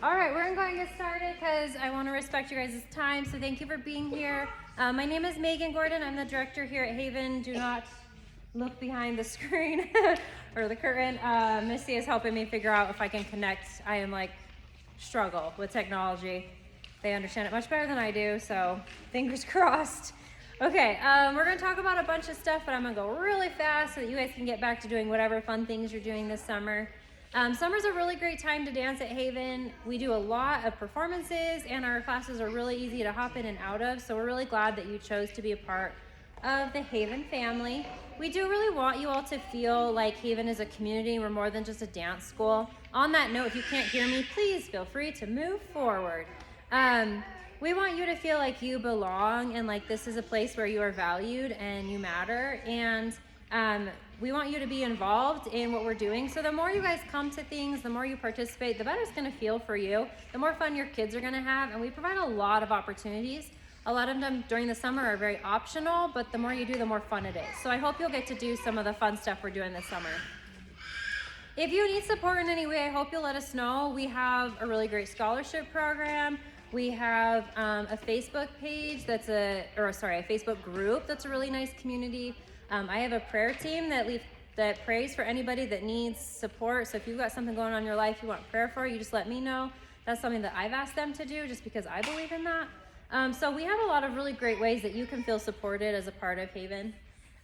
All right, we're going to get started because I want to respect you guys' time. So thank you for being here. My name is Megan Gordon. I'm the director here at Haven. Do not look behind the screen or the curtain. Missy is helping me figure out if I can connect. I am struggle with technology. They understand it much better than I do, so fingers crossed. Okay, we're going to talk about a bunch of stuff, but I'm going to go really fast so that you guys can get back to doing whatever fun things you're doing this summer. Summer's a really great time to dance at Haven. We do a lot of performances, and our classes are really easy to hop in and out of, so we're really glad that you chose to be a part of the Haven family. We do really want you all to feel like Haven is a community. We're more than just a dance school. On that note, if you can't hear me, please feel free to move forward. We want you to feel like you belong and like this is a place where you are valued and you matter, and we want you to be involved in what we're doing. So the more you guys come to things, the more you participate, the better it's going to feel for you, the more fun your kids are going to have. And we provide a lot of opportunities. A lot of them during the summer are very optional, but the more you do, the more fun it is. So I hope you'll get to do some of the fun stuff we're doing this summer. If you need support in any way, I hope you'll let us know. We have a really great scholarship program. We have a Facebook page a Facebook group that's a really nice community. I have a prayer team that prays for anybody that needs support. So if you've got something going on in your life you want prayer for, you just let me know. That's something that I've asked them to do just because I believe in that. So we have a lot of really great ways that you can feel supported as a part of Haven.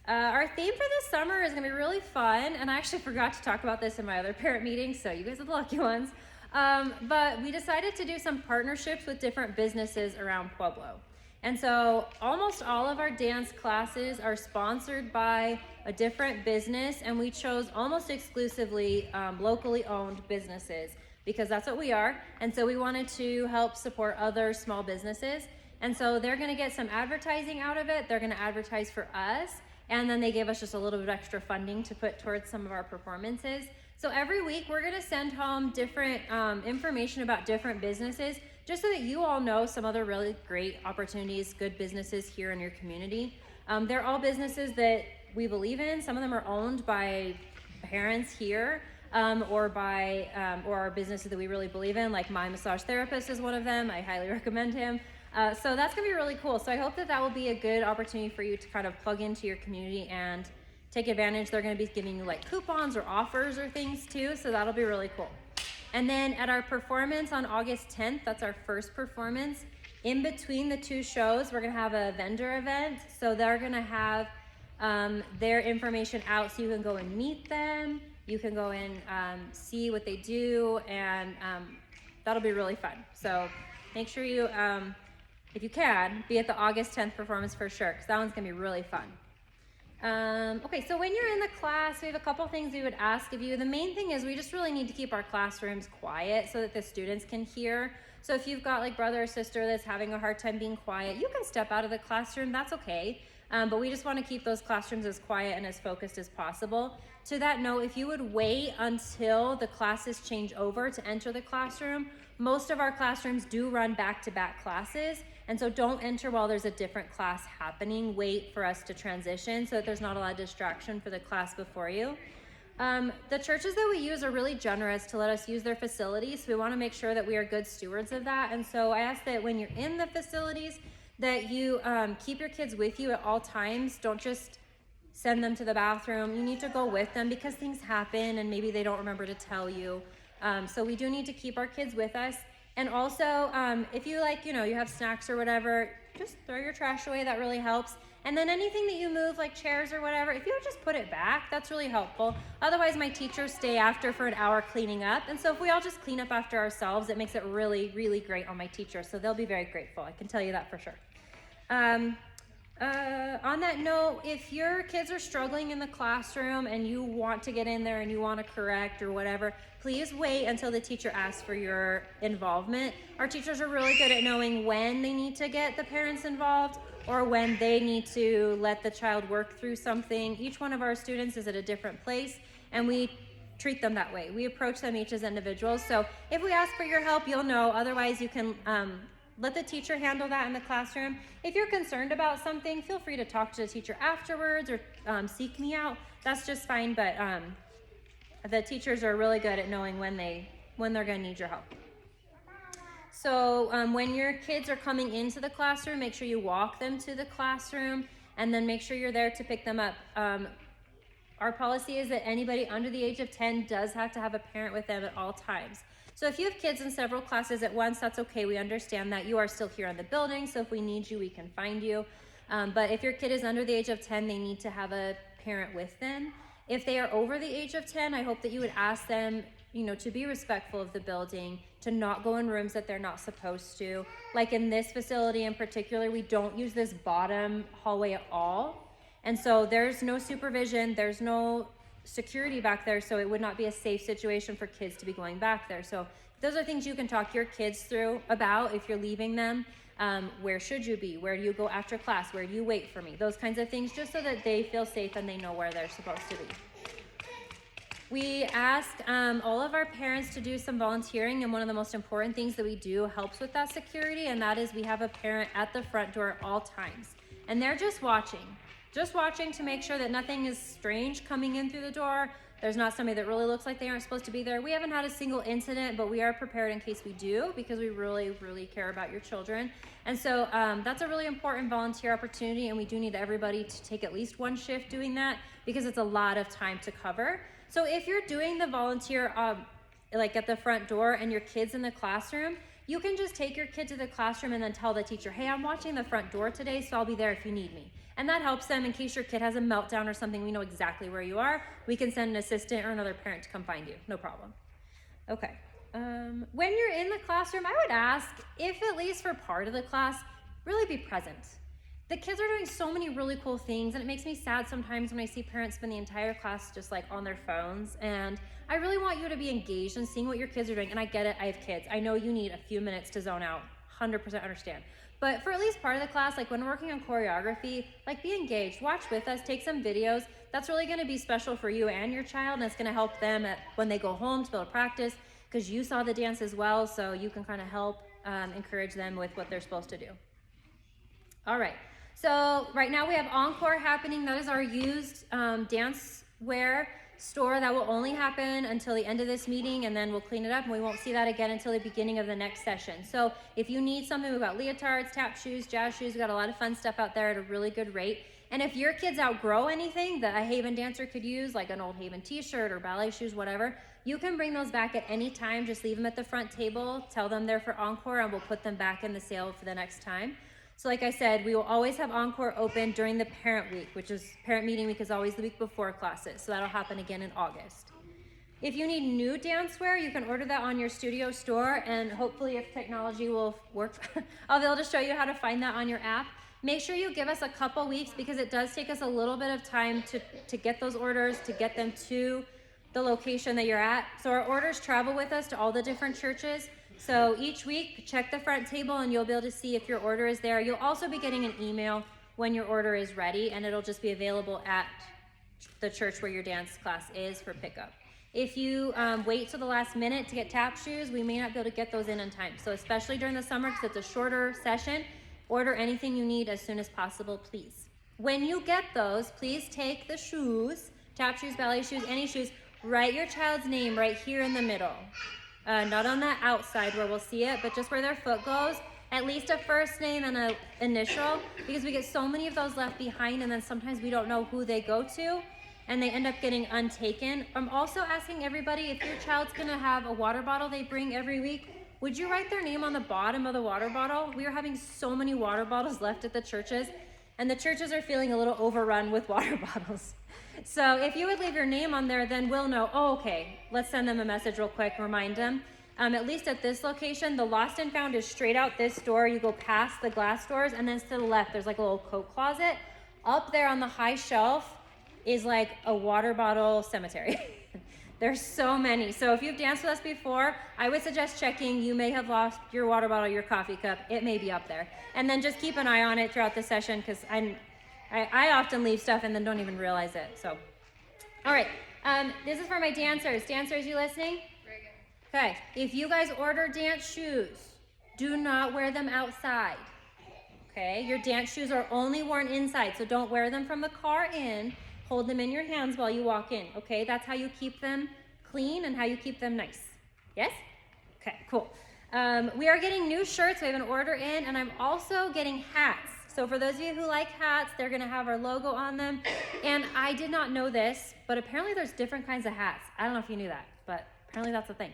Our theme for this summer is going to be really fun, and I actually forgot to talk about this in my other parent meeting, so you guys are the lucky ones. But we decided to do some partnerships with different businesses around Pueblo. And so almost all of our dance classes are sponsored by a different business, and we chose almost exclusively locally owned businesses because that's what we are. And so we wanted to help support other small businesses. And so they're going to get some advertising out of it. They're going to advertise for us. And then they gave us just a little bit of extra funding to put towards some of our performances. So every week we're going to send home different information about different businesses just so that you all know some other really great opportunities, good businesses here in your community. They're all businesses that we believe in. Some of them are owned by parents here or our businesses that we really believe in, like My Massage Therapist is one of them. I highly recommend him. So that's going to be really cool. So I hope that will be a good opportunity for you to kind of plug into your community and take advantage. They're going to be giving you like coupons or offers or things too. So that'll be really cool. And then at our performance on August 10th, that's our first performance. In between the two shows, we're going to have a vendor event. So they're going to have their information out so you can go and meet them. You can go and see what they do, and that'll be really fun. So make sure you, if you can, be at the August 10th performance for sure, because that one's going to be really fun. Okay, so when you're in the class, we have a couple things we would ask of you. The main thing is we just really need to keep our classrooms quiet so that the students can hear. So if you've got like brother or sister that's having a hard time being quiet, you can step out of the classroom, that's okay. But we just want to keep those classrooms as quiet and as focused as possible. To that note, if you would wait until the classes change over to enter the classroom, most of our classrooms do run back-to-back classes. And so don't enter while there's a different class happening. Wait for us to transition so that there's not a lot of distraction for the class before you. The churches that we use are really generous to let us use their facilities. So we want to make sure that we are good stewards of that. And so I ask that when you're in the facilities that you keep your kids with you at all times. Don't just send them to the bathroom. You need to go with them because things happen and maybe they don't remember to tell you. So we do need to keep our kids with us. And also, if you you have snacks or whatever, just throw your trash away. That really helps. And then anything that you move, like chairs or whatever, if you would just put it back, that's really helpful. Otherwise, my teachers stay after for an hour cleaning up. And so if we all just clean up after ourselves, it makes it really, really great on my teachers. So they'll be very grateful. I can tell you that for sure. On that note, if your kids are struggling in the classroom and you want to get in there and you want to correct or whatever, please wait until the teacher asks for your involvement. Our teachers are really good at knowing when they need to get the parents involved or when they need to let the child work through something. Each one of our students is at a different place, and we treat them that way. We approach them each as individuals. So if we ask for your help, you'll know. Otherwise, you can let the teacher handle that in the classroom. If you're concerned about something, feel free to talk to the teacher afterwards or seek me out. That's just fine, but the teachers are really good at knowing when they're going to need your help. So when your kids are coming into the classroom, make sure you walk them to the classroom, and then make sure you're there to pick them up. Our policy is that anybody under the age of 10 does have to have a parent with them at all times. So if you have kids in several classes at once, that's okay. We understand that. You are still here in the building, so if we need you, we can find you. But if your kid is under the age of 10, they need to have a parent with them. If they are over the age of 10, I hope that you would ask them, to be respectful of the building, to not go in rooms that they're not supposed to. Like in this facility in particular, we don't use this bottom hallway at all. And so there's no supervision, there's no security back there, so it would not be a safe situation for kids to be going back there. So those are things you can talk your kids through about if you're leaving them. Where should you be? Where do you go after class? Where do you wait for me? Those kinds of things, just so that they feel safe and they know where they're supposed to be. We ask all of our parents to do some volunteering, and one of the most important things that we do helps with that security, and that is we have a parent at the front door at all times. And they're just watching to make sure that nothing is strange coming in through the door. There's not somebody that really looks like they aren't supposed to be there. We haven't had a single incident, but we are prepared in case we do, because we really, really care about your children. And so that's a really important volunteer opportunity, and we do need everybody to take at least one shift doing that, because it's a lot of time to cover. So if you're doing the volunteer like at the front door and your kid's in the classroom, you can just take your kid to the classroom and then tell the teacher, hey, I'm watching the front door today, so I'll be there if you need me. And that helps them in case your kid has a meltdown or something. We know exactly where you are. We can send an assistant or another parent to come find you. No problem. Okay. When you're in the classroom, I would ask if at least for part of the class, really be present. The kids are doing so many really cool things, and it makes me sad sometimes when I see parents spend the entire class just like on their phones. And I really want you to be engaged in seeing what your kids are doing. And I get it, I have kids. I know you need a few minutes to zone out, 100% understand. But for at least part of the class, like when we're working on choreography, like be engaged, watch with us, take some videos. That's really gonna be special for you and your child, and it's gonna help them when they go home to be able to practice, because you saw the dance as well, so you can kind of help encourage them with what they're supposed to do. All right, so right now we have Encore happening. That is our used dance wear store that will only happen until the end of this meeting, and then we'll clean it up and we won't see that again until the beginning of the next session. So if you need something, we've got leotards, tap shoes, jazz shoes. We've got a lot of fun stuff out there at a really good rate. And if your kids outgrow anything that a Haven dancer could use, like an old Haven t-shirt or ballet shoes, whatever, you can bring those back at any time. Just leave them at the front table, tell them they're for Encore, and we'll put them back in the sale for the next time. So like I said, we will always have Encore open during the parent week, which is parent meeting week is always the week before classes. So that'll happen again in August. If you need new dancewear, you can order that on your studio store, and hopefully if technology will work, I'll be able to show you how to find that on your app. Make sure you give us a couple weeks, because it does take us a little bit of time to get those orders, to get them to the location that you're at. So our orders travel with us to all the different churches. So each week, check the front table and you'll be able to see if your order is there. You'll also be getting an email when your order is ready, and it'll just be available at the church where your dance class is for pickup. If you wait till the last minute to get tap shoes, we may not be able to get those in time. So especially during the summer, because it's a shorter session, order anything you need as soon as possible, please. When you get those, please take the shoes, tap shoes, ballet shoes, any shoes, write your child's name right here in the middle. Not on the outside where we'll see it, but just where their foot goes, at least a first name and an initial, because we get so many of those left behind, and then sometimes we don't know who they go to, and they end up getting untaken. I'm also asking everybody, if your child's gonna have a water bottle they bring every week, would you write their name on the bottom of the water bottle? We are having so many water bottles left at the churches, and the churches are feeling a little overrun with water bottles. So if you would leave your name on there, then we'll know, oh, okay, let's send them a message real quick, remind them. At least at this location, the Lost and Found is straight out this door. You go past the glass doors, and then to the left, there's like a little coat closet. Up there on the high shelf is like a water bottle cemetery. There's so many. So if you've danced with us before, I would suggest checking. You may have lost your water bottle, your coffee cup. It may be up there. And then just keep an eye on it throughout the session, because I often leave stuff and then don't even realize it. So, all right. This is for my dancers. Dancers, you listening? Very good. Okay. If you guys order dance shoes, do not wear them outside. Okay. Your dance shoes are only worn inside, so don't wear them from the car in. Hold them in your hands while you walk in. Okay. That's how you keep them clean and how you keep them nice. Yes? Okay. Cool. We are getting new shirts. We have an order in, and I'm also getting hats. So for those of you who like hats, they're gonna have our logo on them. And I did not know this, but apparently there's different kinds of hats. I don't know if you knew that, but apparently that's a thing.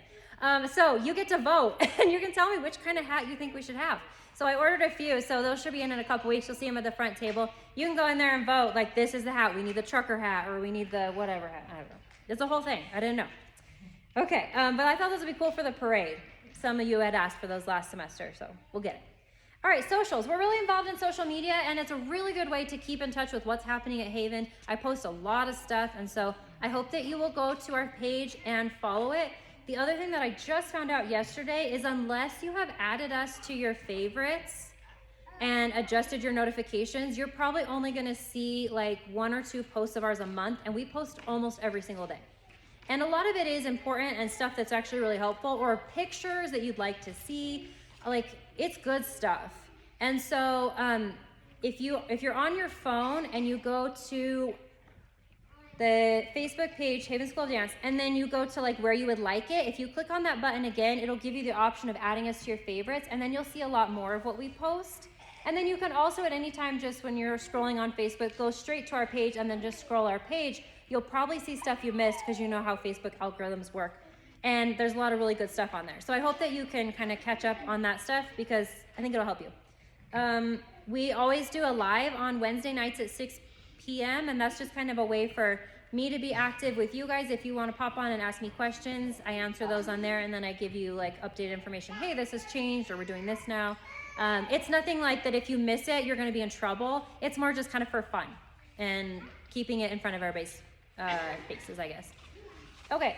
So you get to vote, and you can tell me which kind of hat you think we should have. So I ordered a few, so those should be in a couple weeks. You'll see them at the front table. You can go in there and vote, like this is the hat. We need the trucker hat, or we need the whatever hat. I don't know. It's a whole thing. I didn't know. Okay, but I thought this would be cool for the parade. Some of you had asked for those last semester, so we'll get it. All right, socials. We're really involved in social media, and it's a really good way to keep in touch with what's happening at Haven. I post a lot of stuff, and so I hope that you will go to our page and follow it. The other thing that I just found out yesterday is unless you have added us to your favorites and adjusted your notifications, you're probably only gonna see like 1 or 2 posts of ours a month, and we post almost every single day. And a lot of it is important and stuff that's actually really helpful, or pictures that you'd like to see. Like, it's good stuff. And so if you're on your phone and you go to the Facebook page, Haven School of Dance, and then you go to like where you would like it, if you click on that button again, it'll give you the option of adding us to your favorites, and then you'll see a lot more of what we post. And then you can also at any time, just when you're scrolling on Facebook, go straight to our page and then just scroll our page. You'll probably see stuff you missed because you know how Facebook algorithms work. And there's a lot of really good stuff on there. So I hope that you can kind of catch up on that stuff because I think it'll help you. We always do a live on Wednesday nights at 6 p.m. and that's just kind of a way for me to be active with you guys. If you want to pop on and ask me questions, I answer those on there, and then I give you like updated information. Hey, this has changed, or we're doing this now. It's nothing like that if you miss it, you're going to be in trouble. It's more just kind of for fun and keeping it in front of everybody's faces, I guess. Okay,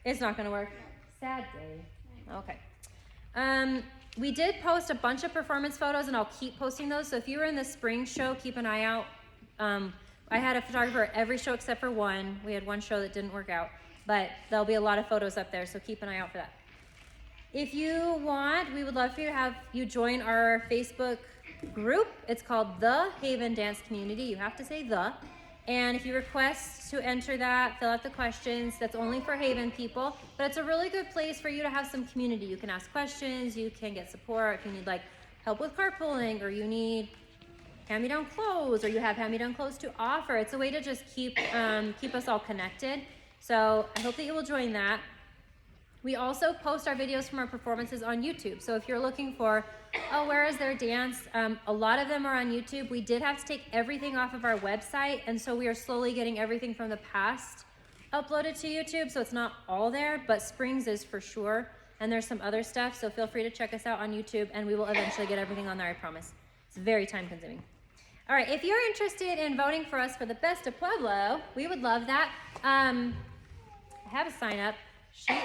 it's not going to work. Sad day. Okay. We did post a bunch of performance photos, and I'll keep posting those. So if you were in the spring show, keep an eye out. I had a photographer at every show except for one. We had one show that didn't work out, but there'll be a lot of photos up there, so keep an eye out for that. If you want, we would love for you to have you join our Facebook group. It's called The Haven Dance Community. You have to say the. And if you request to enter that, fill out the questions. That's only for Haven people, but it's a really good place for you to have some community. You can ask questions, you can get support if you need like help with carpooling, or you need hand-me-down clothes, or you have hand-me-down clothes to offer. It's a way to just keep us all connected. So I hope that you will join that. We also post our videos from our performances on YouTube. So if you're looking for, oh, where is their dance? A lot of them are on YouTube. We did have to take everything off of our website, and so we are slowly getting everything from the past uploaded to YouTube. So it's not all there, but Springs is for sure. And there's some other stuff, so feel free to check us out on YouTube, and we will eventually get everything on there, I promise. It's very time consuming. All right, if you're interested in voting for us for the Best of Pueblo, we would love that. I have a sign up sheet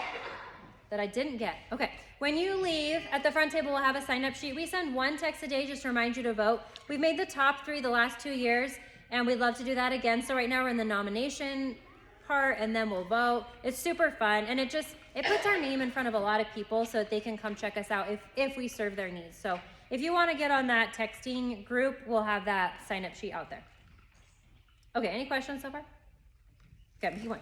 that I didn't get. Okay, when you leave, at the front table we'll have a sign-up sheet. We send 1 text a day just to remind you to vote. We've made the top 3 the last 2 years, and we'd love to do that again. So right now we're in the nomination part, and then we'll vote. It's super fun, and it puts our name in front of a lot of people so that they can come check us out if we serve their needs. So if you want to get on that texting group, we'll have that sign-up sheet out there. Okay, any questions so far? Okay, keep going.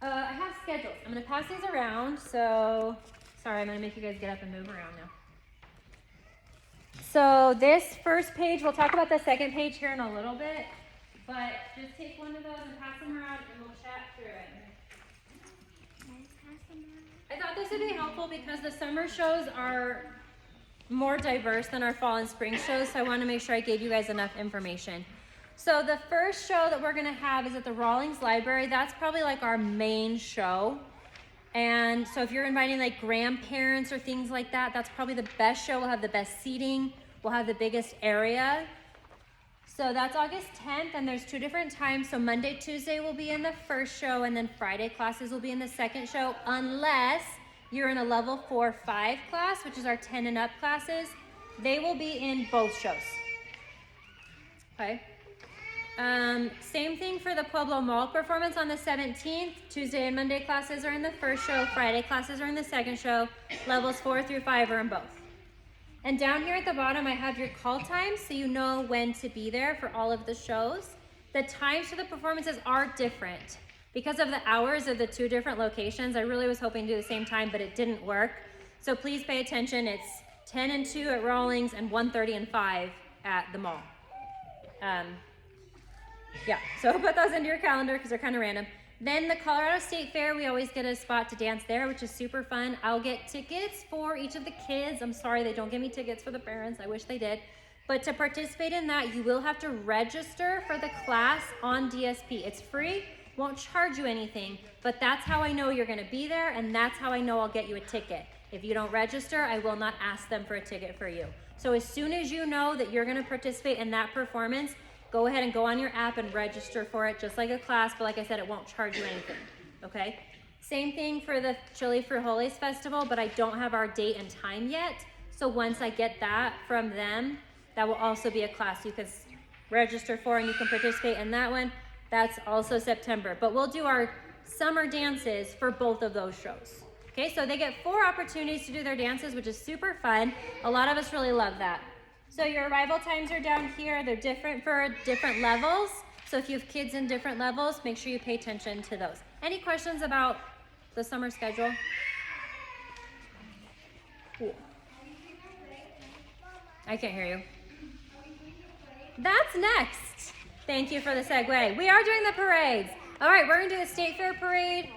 I have schedules. I'm going to pass these around. So, sorry, I'm going to make you guys get up and move around now. So this first page, we'll talk about the second page here in a little bit. But just take one of those and pass them around, and we'll chat through it. I thought this would be helpful because the summer shows are more diverse than our fall and spring shows. So I want to make sure I gave you guys enough information. So the first show that we're going to have is at the Rawlings Library. That's probably like our main show. And so if you're inviting like grandparents or things like that, that's probably the best show. We'll have the best seating. We'll have the biggest area. So that's August 10th, and there's 2 different times. So Monday, Tuesday will be in the first show, and then Friday classes will be in the second show, unless you're in a level 4-5 class, which is our 10 and up classes. They will be in both shows. Okay. Same thing for the Pueblo Mall performance on the 17th. Tuesday and Monday classes are in the first show. Friday classes are in the second show. Levels 4 through 5 are in both. And down here at the bottom, I have your call times, so you know when to be there for all of the shows. The times for the performances are different. Because of the hours of the 2 different locations, I really was hoping to do the same time, but it didn't work. So please pay attention. It's 10 and 2 at Rawlings and 1:30 and 5 at the mall. Yeah, so put those into your calendar because they're kind of random. Then the Colorado State Fair, we always get a spot to dance there, which is super fun. I'll get tickets for each of the kids. I'm sorry they don't give me tickets for the parents. I wish they did. But to participate in that, you will have to register for the class on DSP. It's free, won't charge you anything, but that's how I know you're gonna be there, and that's how I know I'll get you a ticket. If you don't register, I will not ask them for a ticket for you. So as soon as you know that you're gonna participate in that performance, go ahead and go on your app and register for it, just like a class, but like I said, it won't charge you anything, okay? Same thing for the Chili Frijoles Festival, but I don't have our date and time yet. So once I get that from them, that will also be a class you can register for and you can participate in that one. That's also September, but we'll do our summer dances for both of those shows. Okay, so they get 4 opportunities to do their dances, which is super fun. A lot of us really love that. So your arrival times are down here. They're different for different levels. So if you have kids in different levels, make sure you pay attention to those. Any questions about the summer schedule? Cool. I can't hear you. That's next. Thank you for the segue. We are doing the parades. All right, we're gonna do the State Fair Parade.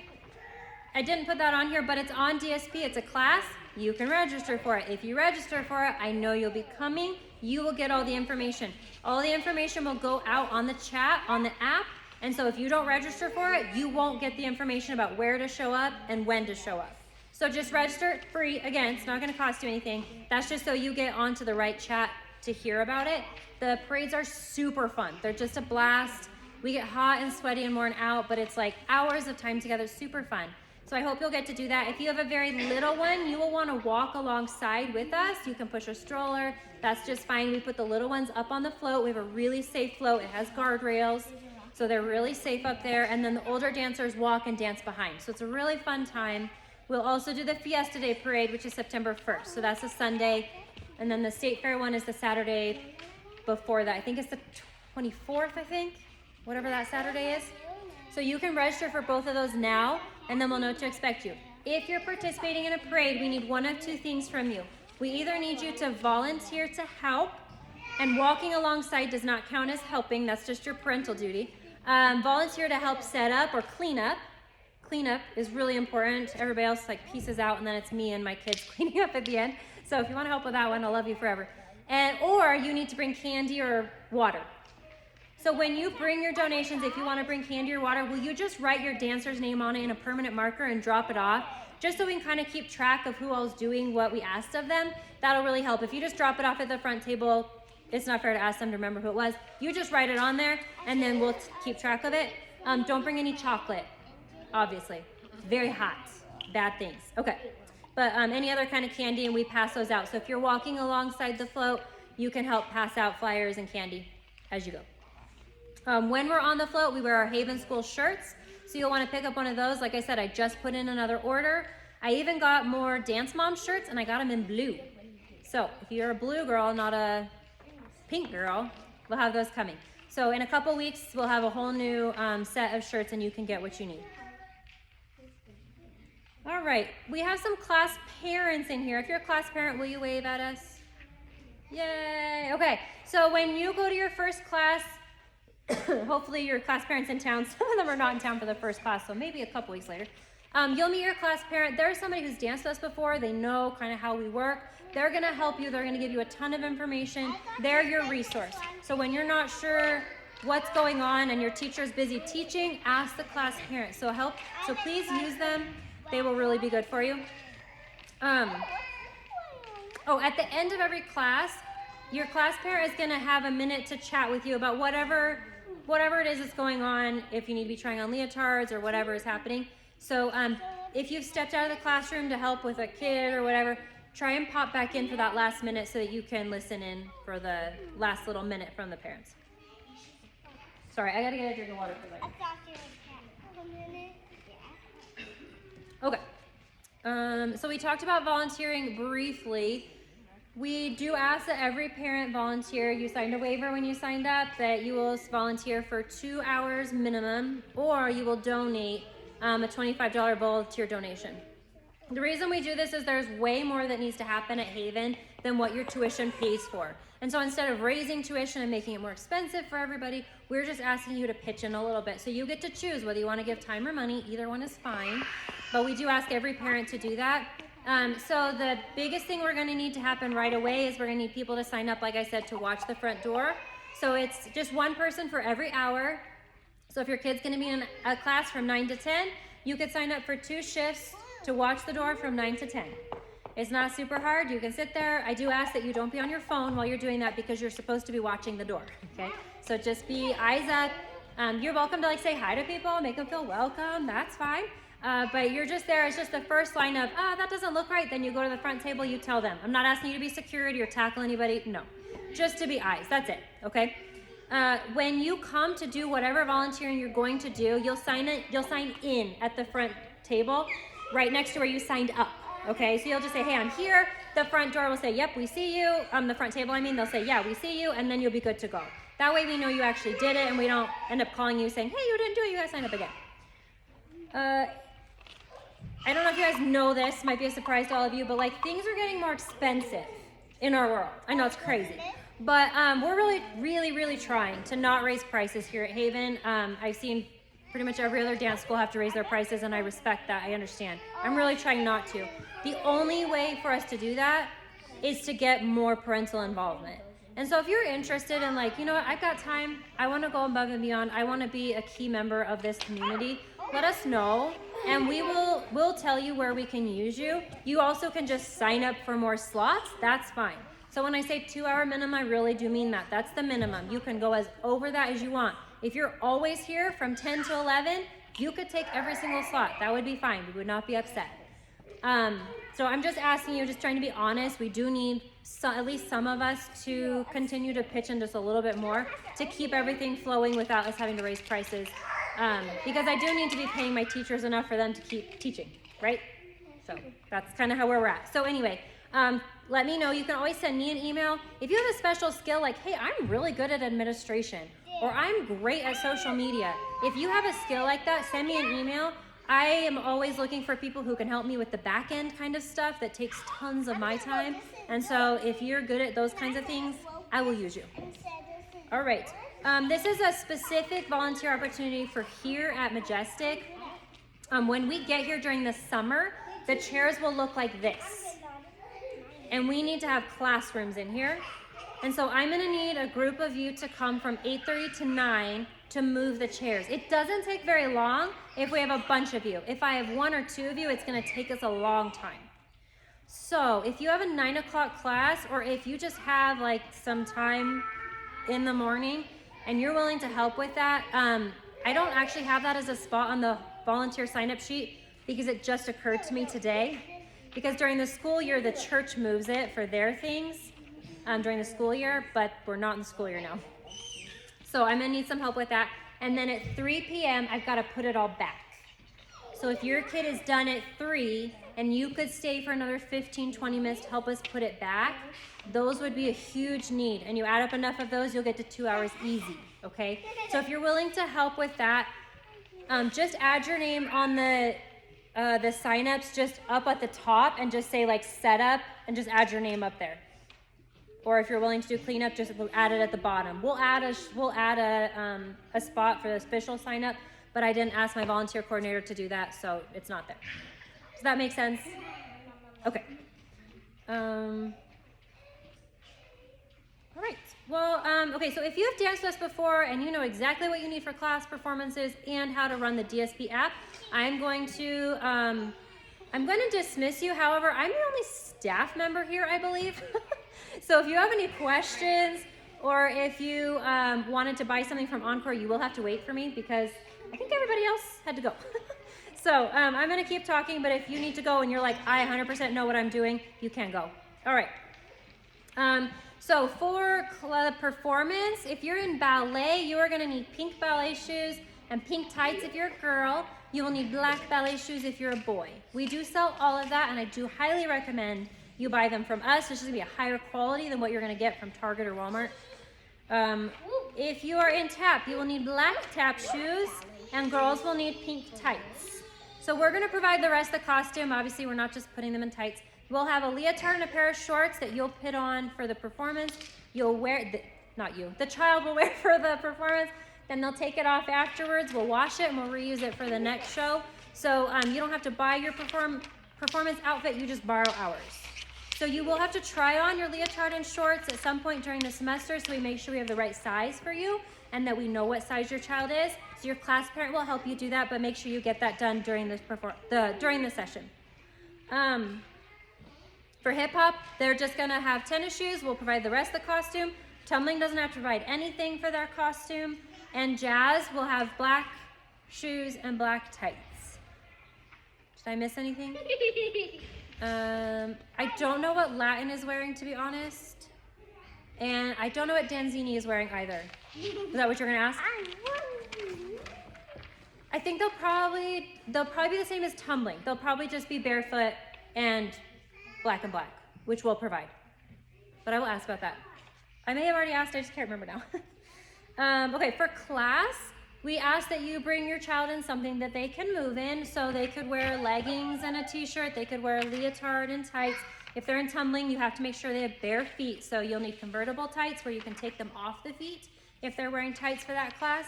I didn't put that on here, but it's on DSP. It's a class. You can register for it. If you register for it, I know you'll be coming. You will get all the information. All the information will go out on the chat, on the app. And so if you don't register for it, you won't get the information about where to show up and when to show up. So just register free. Again, it's not gonna cost you anything. That's just so you get onto the right chat to hear about it. The parades are super fun. They're just a blast. We get hot and sweaty and worn out, but it's like hours of time together, super fun. So I hope you'll get to do that. If you have a very little one, you will want to walk alongside with us. You can push a stroller. That's just fine. We put the little ones up on the float. We have a really safe float. It has guardrails, so they're really safe up there. And then the older dancers walk and dance behind. So it's a really fun time. We'll also do the Fiesta Day Parade, which is September 1st. So that's a Sunday. And then the State Fair one is the Saturday before that. I think it's the 24th, whatever that Saturday is. So you can register for both of those now, and then we'll know to expect you. If you're participating in a parade, we need one of 2 things from you. We either need you to volunteer to help, and walking alongside does not count as helping, that's just your parental duty. Volunteer to help set up or clean up. Cleanup is really important. Everybody else like pieces out, and then it's me and my kids cleaning up at the end. So if you want to help with that one, I'll love you forever. Or you need to bring candy or water. So when you bring your donations, if you want to bring candy or water, will you just write your dancer's name on it in a permanent marker and drop it off? Just so we can kind of keep track of who all's doing what we asked of them. That'll really help. If you just drop it off at the front table, it's not fair to ask them to remember who it was. You just write it on there, and then we'll keep track of it. Don't bring any chocolate, obviously. Very hot. Bad things. Okay. But any other kind of candy, and we pass those out. So if you're walking alongside the float, you can help pass out flyers and candy as you go. When we're on the float, we wear our Haven School shirts. So you'll want to pick up one of those. Like I said, I just put in another order. I even got more Dance Mom shirts, and I got them in blue. So if you're a blue girl, not a pink girl, we'll have those coming. So in a couple weeks, we'll have a whole new set of shirts, and you can get what you need. All right, we have some class parents in here. If you're a class parent, will you wave at us? Yay, okay. So when you go to your first class, hopefully your class parent's in town. Some of them are not in town for the first class, so maybe a couple weeks later. You'll meet your class parent. There's somebody who's danced with us before. They know kind of how we work. They're gonna help you. They're gonna give you a ton of information. They're your resource. So when you're not sure what's going on and your teacher's busy teaching, ask the class parent. So please use them. They will really be good for you. At the end of every class, your class parent is gonna have a minute to chat with you about whatever it is that's going on, if you need to be trying on leotards or whatever is happening. So if you've stepped out of the classroom to help with a kid or whatever, try and pop back in for that last minute so that you can listen in for the last little minute from the parents. Sorry, I gotta get a drink of water for that. Okay. So we talked about volunteering briefly. We do ask that every parent volunteer. You signed a waiver when you signed up that you will volunteer for 2 hours minimum, or you will donate a $25 volunteer donation. The reason we do this is there's way more that needs to happen at Haven than what your tuition pays for. And so instead of raising tuition and making it more expensive for everybody, we're just asking you to pitch in a little bit. So you get to choose whether you want to give time or money. Either one is fine. But we do ask every parent to do that. So the biggest thing we're going to need to happen right away is we're going to need people to sign up, like I said, to watch the front door. So it's just one person for every hour. So if your kid's going to be in a class from 9 to 10, you could sign up for 2 shifts to watch the door from 9 to 10. It's not super hard. You can sit there. I do ask that you don't be on your phone while you're doing that because you're supposed to be watching the door, okay? So just be eyes up. You're welcome to like say hi to people, make them feel welcome. That's fine. But you're just there. It's just the first line of, that doesn't look right. Then you go to the front table, you tell them. I'm not asking you to be security or tackle anybody. No, just to be eyes. That's it, okay? When you come to do whatever volunteering you're going to do, you'll sign in at the front table right next to where you signed up. Okay, so you'll just say, hey, I'm here. The front door will say, yep, we see you. The front table, they'll say, yeah, we see you, and then you'll be good to go. That way we know you actually did it, and we don't end up calling you saying, hey, you didn't do it, you gotta sign up again. I don't know if you guys know this, might be a surprise to all of you, but like things are getting more expensive in our world. I know it's crazy, but we're really trying to not raise prices here at Haven. I've seen pretty much every other dance school have to raise their prices, and I respect that. I understand. I'm really trying not to. The only way for us to do that is to get more parental involvement. And so if you're interested in like, you know what, I've got time, I want to go above and beyond, I want to be a key member of this community, let us know, and we'll tell you where we can use you. You also can just sign up for more slots. That's fine. So when I say 2-hour minimum, I really do mean that. That's the minimum. You can go as over that as you want. If you're always here from 10 to 11, you could take every single slot. That would be fine. We would not be upset. So I'm just asking you, just trying to be honest. We do need at least some of us to continue to pitch in just a little bit more to keep everything flowing without us having to raise prices. Because I do need to be paying my teachers enough for them to keep teaching, right? So that's kind of how we're at. So anyway, let me know. You can always send me an email. If you have a special skill like, hey, I'm really good at administration, or I'm great at social media. If you have a skill like that, send me an email. I am always looking for people who can help me with the back end kind of stuff that takes tons of my time. And so if you're good at those kinds of things, I will use you. All right. This is a specific volunteer opportunity for here at Majestic. When we get here during the summer, the chairs will look like this. And we need to have classrooms in here. And so I'm gonna need a group of you to come from 8:30 to 9 to move the chairs. It doesn't take very long if we have a bunch of you. If I have 1 or 2 of you, it's gonna take us a long time. So if you have a 9 o'clock class, or if you just have like some time in the morning and you're willing to help with that, I don't actually have that as a spot on the volunteer sign-up sheet because it just occurred to me today. Because during the school year, the church moves it for their things during the school year, but we're not in the school year now. So I'm gonna need some help with that. And then at 3 p.m., I've gotta put it all back. So if your kid is done at 3 and you could stay for another 15, 20 minutes to help us put it back, those would be a huge need. And you add up enough of those, you'll get to 2 hours easy, okay? So if you're willing to help with that, just add your name on the sign-ups just up at the top and just say like setup and just add your name up there. Or if you're willing to do cleanup, just add it at the bottom. We'll add a spot for the official sign-up, but I didn't ask my volunteer coordinator to do that, so it's not there. Does that make sense? Okay. All right. Well, okay, so if you have danced with us before and you know exactly what you need for class performances and how to run the DSP app, I'm going to dismiss you. However, I'm the only staff member here, I believe. So if you have any questions or if you wanted to buy something from Encore, you will have to wait for me because I think everybody else had to go. So I'm going to keep talking, but if you need to go and you're like, I 100% know what I'm doing, you can go. All right. So for club performance, if you're in ballet, you are going to need pink ballet shoes and pink tights if you're a girl. You will need black ballet shoes if you're a boy. We do sell all of that, and I do highly recommend you buy them from us. It's just gonna be a higher quality than what you're gonna get from Target or Walmart. If you are in tap, you will need black tap shoes, and girls will need pink tights. So we're gonna provide the rest of the costume. Obviously, we're not just putting them in tights. We'll have a leotard and a pair of shorts that you'll put on for the performance. You'll wear, not you, the child will wear for the performance. Then they'll take it off afterwards. We'll wash it and we'll reuse it for the next show. So you don't have to buy your performance outfit, you just borrow ours. So you will have to try on your leotard and shorts at some point during the semester so we make sure we have the right size for you and that we know what size your child is. So your class parent will help you do that, but make sure you get that done during the session. For hip hop, they're just gonna have tennis shoes. We'll provide the rest of the costume. Tumbling doesn't have to provide anything for their costume. And jazz will have black shoes and black tights. Did I miss anything? I don't know what Latin is wearing, to be honest. And I don't know what Danzini is wearing either. Is that what you're gonna ask? I think they'll probably be the same as tumbling. They'll probably just be barefoot and black, which we'll provide. But I will ask about that. I may have already asked, I just can't remember now. Okay, for class, we ask that you bring your child in something that they can move in. So they could wear leggings and a t-shirt. They could wear a leotard and tights. If they're in tumbling, you have to make sure they have bare feet. So you'll need convertible tights where you can take them off the feet if they're wearing tights for that class.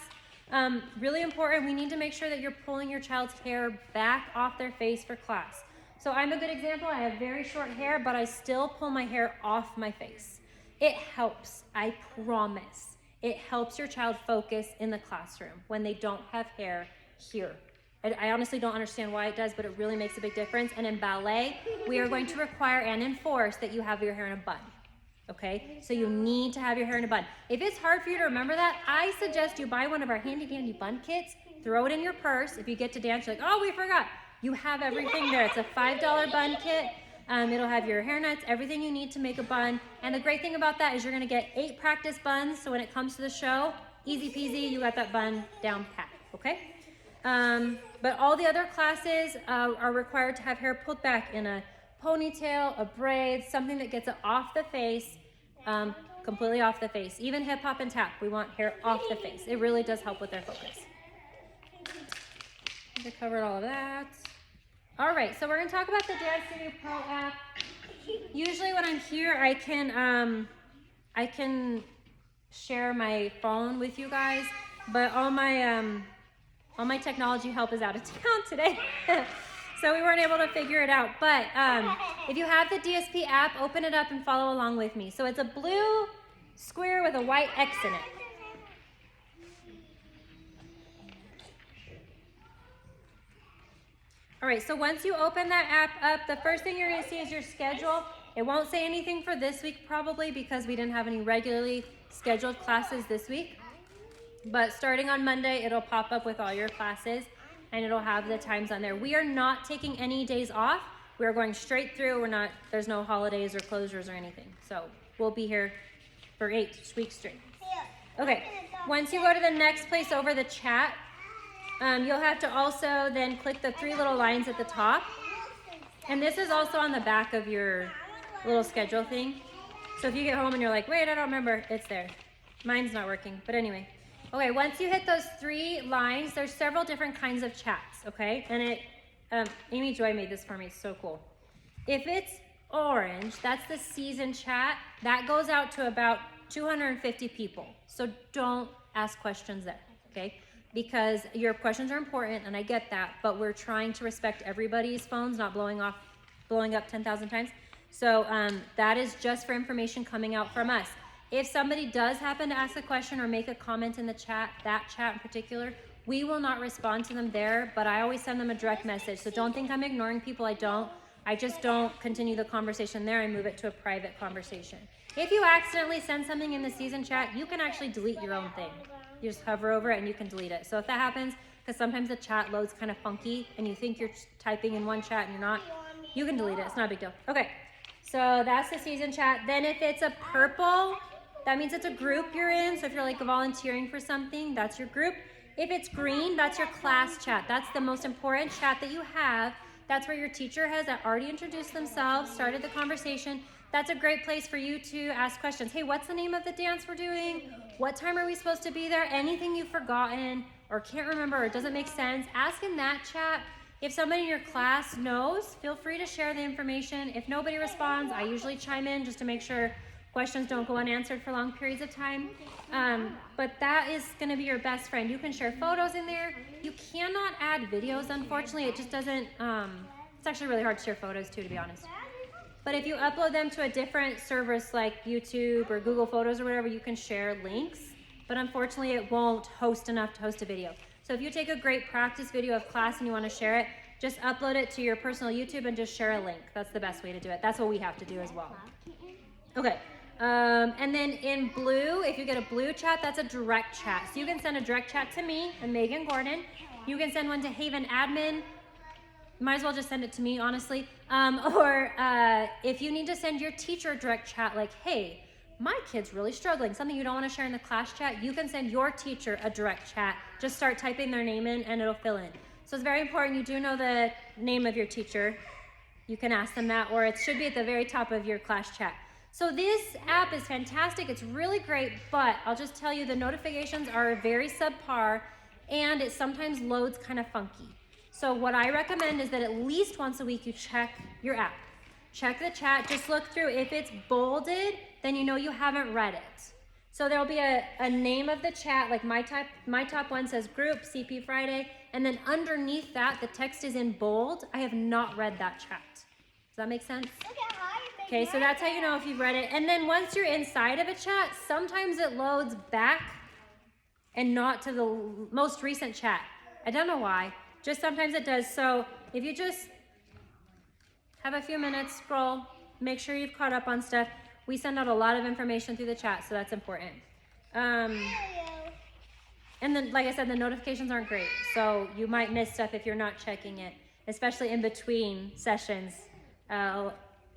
Really important, we need to make sure that you're pulling your child's hair back off their face for class. So I'm a good example. I have very short hair, but I still pull my hair off my face. It helps, I promise. It helps your child focus in the classroom when they don't have hair here. I honestly don't understand why it does, but it really makes a big difference. And in ballet, we are going to require and enforce that you have your hair in a bun. Okay, so you need to have your hair in a bun. If it's hard for you to remember that, I suggest you buy one of our handy dandy bun kits, throw it in your purse. If you get to dance, you're like, oh, we forgot. You have everything there. It's a $5 bun kit. It'll have your hair nets, everything you need to make a bun. And the great thing about that is you're gonna get 8 practice buns. So when it comes to the show, easy peasy, you got that bun down pat, okay? But all the other classes are required to have hair pulled back in a ponytail, a braid, something that gets it off the face, completely off the face. Even hip hop and tap, we want hair off the face. It really does help with their focus. I think I covered all of that. All right, so we're gonna talk about the Dance Studio Pro app. Usually when I'm here, I can share my phone with you guys, but all my technology help is out of town today. So we weren't able to figure it out. But if you have the DSP app, open it up and follow along with me. So it's a blue square with a white X in it. All right, so once you open that app up, the first thing you're gonna see is your schedule. It won't say anything for this week probably because we didn't have any regularly scheduled classes this week. But starting on Monday, it'll pop up with all your classes and it'll have the times on there. We are not taking any days off. We're going straight through. There's no holidays or closures or anything. So we'll be here for 8 weeks straight. Okay, once you go to the next place over the chat, you'll have to also then click the 3 little lines at the top. And this is also on the back of your little schedule thing. So if you get home and you're like, wait, I don't remember, it's there. Mine's not working, but anyway. Okay, once you hit those 3 lines, there's several different kinds of chats, okay? And Amy Joy made this for me, it's so cool. If it's orange, that's the season chat. That goes out to about 250 people. So don't ask questions there, okay? Because your questions are important and I get that, but we're trying to respect everybody's phones not blowing up 10,000 times. So that is just for information coming out from us. If somebody does happen to ask a question or make a comment in the chat, that chat in particular, we will not respond to them there, but I always send them a direct message. So don't think I'm ignoring people, I don't. I just don't continue the conversation there and move it to a private conversation. If you accidentally send something in the season chat, you can actually delete your own thing. You just hover over it and you can delete it. So if that happens, because sometimes the chat loads kind of funky and you think you're typing in one chat and you're not, you can delete it. It's not a big deal. Okay, so that's the season chat. Then if it's a purple, that means it's a group you're in. So if you're like volunteering for something, that's your group. If it's green, that's your class chat. That's the most important chat that you have. That's where your teacher has already introduced themselves, started the conversation. That's a great place for you to ask questions. Hey, what's the name of the dance we're doing? What time are we supposed to be there? Anything you've forgotten or can't remember or doesn't make sense, ask in that chat. If somebody in your class knows, feel free to share the information. If nobody responds, I usually chime in just to make sure questions don't go unanswered for long periods of time. But that is gonna be your best friend. You can share photos in there. You cannot add videos, unfortunately. It just doesn't, it's actually really hard to share photos too, to be honest. But if you upload them to a different service like YouTube or Google Photos or whatever, you can share links. But unfortunately, it won't host enough to host a video. So if you take a great practice video of class and you want to share it, just upload it to your personal YouTube and just share a link. That's the best way to do it. That's what we have to do as well. Okay. And then in blue, if you get a blue chat, that's a direct chat. So you can send a direct chat to me and Megan Gordon. You can send one to Haven Admin. Might as well just send it to me, honestly. Or if you need to send your teacher a direct chat, like, hey, my kid's really struggling, something you don't want to share in the class chat, you can send your teacher a direct chat. Just start typing their name in and it'll fill in. So it's very important you do know the name of your teacher. You can ask them that, or it should be at the very top of your class chat. So this app is fantastic. It's really great, but I'll just tell you the notifications are very subpar and it sometimes loads kind of funky. So what I recommend is that at least once a week you check your app. Check the chat, just look through. If it's bolded, then you know you haven't read it. So there'll be a name of the chat, like my top one says group, CP Friday, and then underneath that, the text is in bold. I have not read that chat. Does that make sense? Okay, so that's how you know if you've read it. And then once you're inside of a chat, sometimes it loads back and not to the most recent chat. I don't know why, just sometimes it does. So if you just have a few minutes, scroll, make sure you've caught up on stuff. We send out a lot of information through the chat, so that's important. And then, like I said, the notifications aren't great. So you might miss stuff if you're not checking it, especially in between sessions.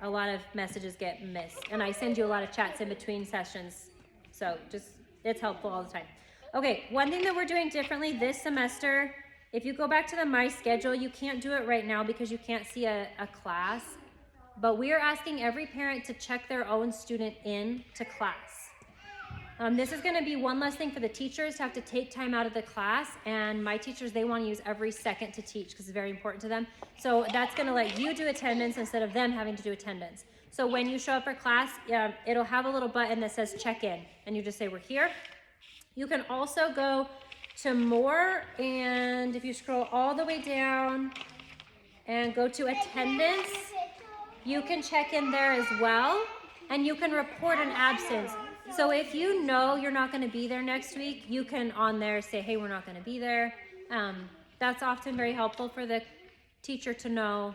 A lot of messages get missed. And I send you a lot of chats in between sessions. So just, it's helpful all the time. Okay, one thing that we're doing differently this semester, if you go back to the My Schedule, you can't do it right now because you can't see a class. But we are asking every parent to check their own student in to class. This is going to be one less thing for the teachers to have to take time out of the class, and my teachers, they want to use every second to teach because it's very important to them. So that's going to let you do attendance instead of them having to do attendance. So when you show up for class, it'll have a little button that says check in, and you just say we're here. You can also go to more, and if you scroll all the way down and go to attendance, you can check in there as well, and you can report an absence. So if you know you're not going to be there next week, you can on there say, hey, we're not going to be there. That's often very helpful for the teacher to know,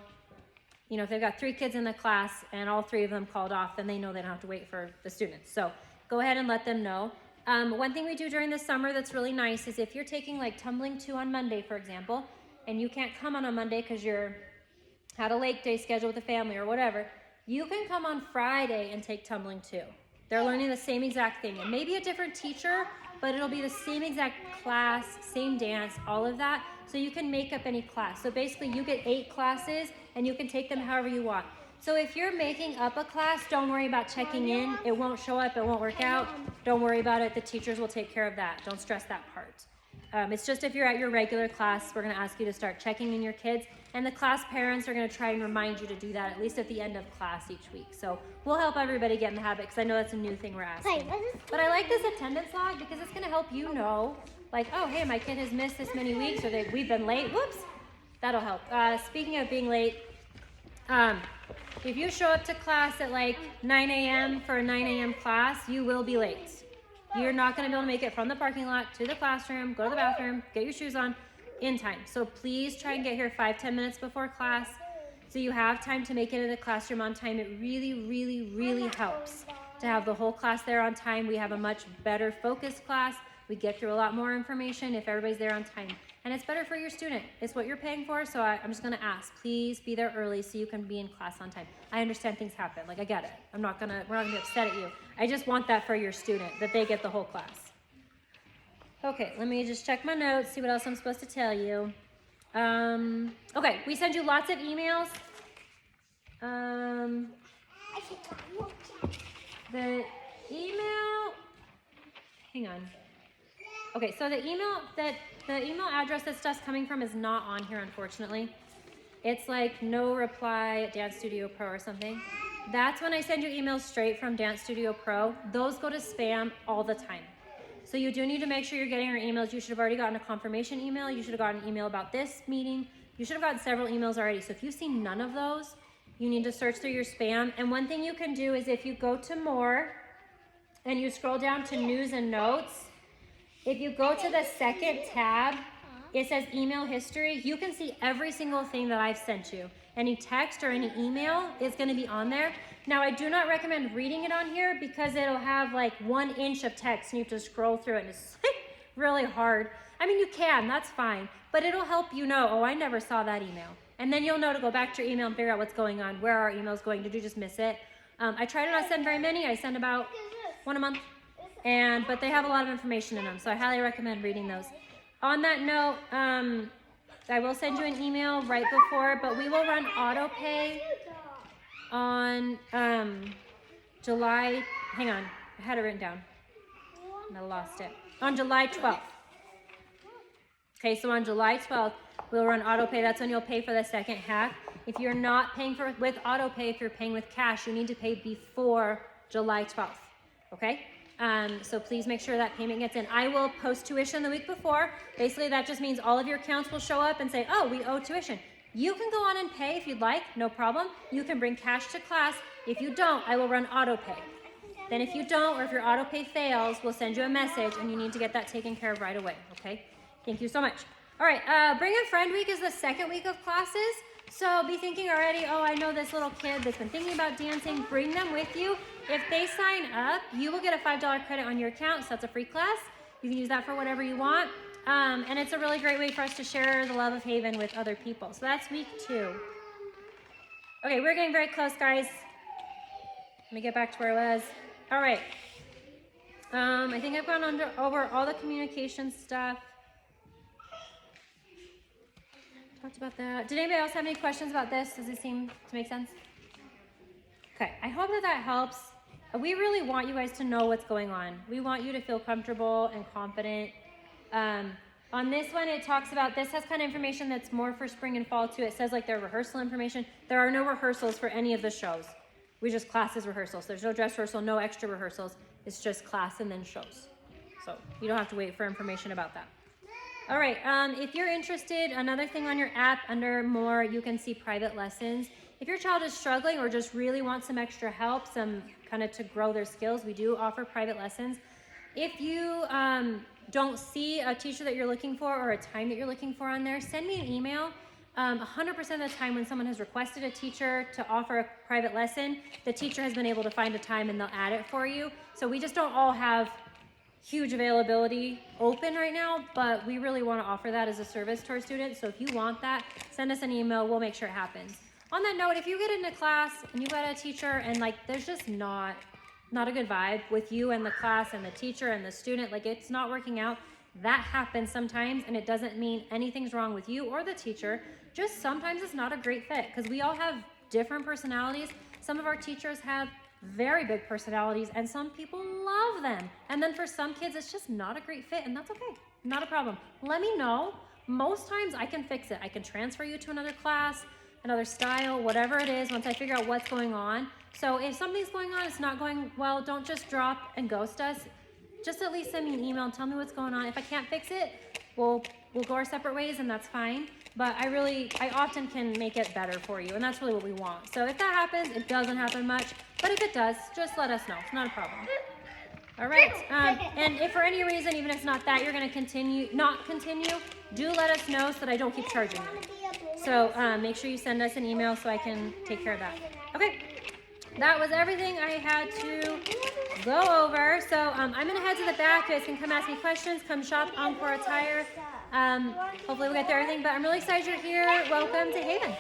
you know, if they've got 3 kids in the class and all 3 of them called off, then they know they don't have to wait for the students. So go ahead and let them know. One thing we do during the summer that's really nice is if you're taking like Tumbling 2 on Monday, for example, and you can't come on a Monday because you're had a lake day scheduled with the family or whatever, you can come on Friday and take Tumbling 2. They're learning the same exact thing. It may be a different teacher, but it'll be the same exact class, same dance, all of that. So you can make up any class. So basically you get 8 classes and you can take them however you want. So if you're making up a class, don't worry about checking in. It won't show up, it won't work out. Don't worry about it, the teachers will take care of that. Don't stress that part. It's just if you're at your regular class, we're gonna ask you to start checking in your kids, and the class parents are gonna try and remind you to do that at least at the end of class each week. So we'll help everybody get in the habit because I know that's a new thing we're asking. But I like this attendance log because it's gonna help you know, like, oh, hey, my kid has missed this many weeks, or we've been late, whoops. That'll help. Speaking of being late, if you show up to class at like 9 a.m. for a 9 a.m. class, you will be late. You're not going to be able to make it from the parking lot to the classroom, go to the bathroom, get your shoes on in time. So please try and get here 5-10 minutes before class so you have time to make it in the classroom on time. It really, really, really helps to have the whole class there on time. We have a much better focused class. We get through a lot more information if everybody's there on time. And it's better for your student. It's what you're paying for, so I'm just gonna ask, please be there early so you can be in class on time. I understand things happen, like I get it. we're not gonna be upset at you. I just want that for your student, that they get the whole class. Okay, let me just check my notes, see what else I'm supposed to tell you. Okay, we send you lots of emails. The email, hang on. Okay, so the email address that stuff's coming from is not on here, unfortunately. It's like no reply at Dance Studio Pro or something. That's when I send you emails straight from Dance Studio Pro. Those go to spam all the time. So you do need to make sure you're getting your emails. You should have already gotten a confirmation email. You should have gotten an email about this meeting. You should have gotten several emails already. So if you've seen none of those, you need to search through your spam. And one thing you can do is if you go to more and you scroll down to news and notes, if you go to the second tab, it says email history. You can see every single thing that I've sent you. Any text or any email is going to be on there. Now, I do not recommend reading it on here because it'll have like 1 inch of text and you have to scroll through it and it's like really hard. I mean, you can, that's fine, but it'll help you know, oh, I never saw that email. And then you'll know to go back to your email and figure out what's going on. Where are our emails going? Did you just miss it? I try to not send very many. I send about 1 a month, but they have a lot of information in them, so I highly recommend reading those. On that note, I will send you an email right before, but we will run auto pay on July, hang on, I had it written down and I lost it. On July 12th. Okay, so on July 12th, we'll run auto pay. That's when you'll pay for the second half. If you're not paying with auto pay, if you're paying with cash, you need to pay before July 12th, okay? So please make sure that payment gets in. I will post tuition the week before. Basically, that just means all of your accounts will show up and say, oh, we owe tuition. You can go on and pay if you'd like, no problem. You can bring cash to class. If you don't, I will run auto pay. Then if you don't, or if your auto pay fails, we'll send you a message and you need to get that taken care of right away, okay? Thank you so much. All right, Bring a Friend Week is the second week of classes. So be thinking already, oh, I know this little kid that's been thinking about dancing. Bring them with you. If they sign up, you will get a $5 credit on your account, so that's a free class. You can use that for whatever you want. And it's a really great way for us to share the love of Haven with other people. So that's week 2. Okay, we're getting very close, guys. Let me get back to where I was. All right. I think I've gone over all the communication stuff. Talked about that. Did anybody else have any questions about this? Does it seem to make sense? Okay, I hope that helps. We really want you guys to know what's going on. We want you to feel comfortable and confident. On this one, it talks about, this has kind of information that's more for spring and fall too. It says like their rehearsal information. There are no rehearsals for any of the shows. We just classes rehearsals. There's no dress rehearsal, no extra rehearsals. It's just class and then shows. So you don't have to wait for information about that. All right, if you're interested, another thing on your app under more, you can see private lessons. If your child is struggling or just really wants some extra help, some kind of to grow their skills, we do offer private lessons. If you don't see a teacher that you're looking for or a time that you're looking for on there, send me an email. 100% of the time when someone has requested a teacher to offer a private lesson, the teacher has been able to find a time and they'll add it for you. So we just don't all have huge availability open right now, but we really want to offer that as a service to our students. So if you want that, send us an email. We'll make sure it happens. On that note, if you get into class and you've got a teacher and like there's just not a good vibe with you and the class and the teacher and the student, like it's not working out, that happens sometimes, and it doesn't mean anything's wrong with you or the teacher. Just sometimes it's not a great fit because we all have different personalities. Some of our teachers have very big personalities and some people love them. And then for some kids, it's just not a great fit, and that's okay. Not a problem. Let me know. Most times I can fix it. I can transfer you to another class, another style, whatever it is, once I figure out what's going on. So if something's going on, it's not going well, don't just drop and ghost us. Just at least send me an email and tell me what's going on. If I can't fix it, we'll go our separate ways, and that's fine. But I often can make it better for you, and that's really what we want. So if that happens, it doesn't happen much, but if it does, just let us know. It's not a problem. All right, and if for any reason, even if it's not that, you're gonna not continue, do let us know so that I don't keep charging you. So make sure you send us an email so I can take care of that. Okay, that was everything I had to go over. So I'm gonna head to the back. You guys can come ask me questions, come shop Encore Attire. Hopefully we'll get through everything, but I'm really excited you're here. Welcome to Haven.